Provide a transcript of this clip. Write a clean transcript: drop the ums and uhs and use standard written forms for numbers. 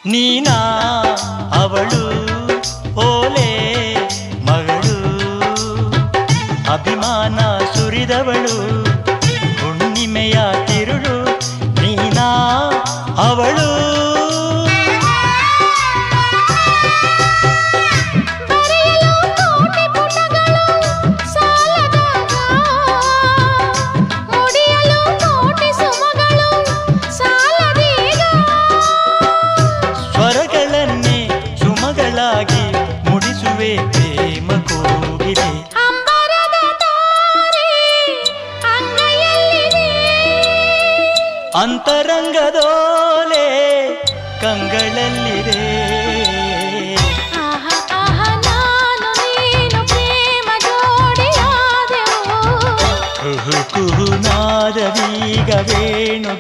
ನೀನಾ ಅವಳು ಓಲೆ ಮಗಳು ಅಭಿಮಾನ ಸುರಿದವಳು ಹುಣ್ಣಿಮೆಯ ತಿರುಳು ನೀನಾ ಅವಳು ಸ್ವರಗಳನ್ನೇ ಸುಮಗಳಾಗಿ ಮುಡಿಸುವೆ ಪ್ರೇಮ ಕೋಗಿಲೆ ಅಂತರಂಗದೋಲೆ ಕಂಗಳಲ್ಲಿದೆ ಕುಹು ಕುಹು ನಾದವೀಗ ವೇಣುಗಾನವಾದವು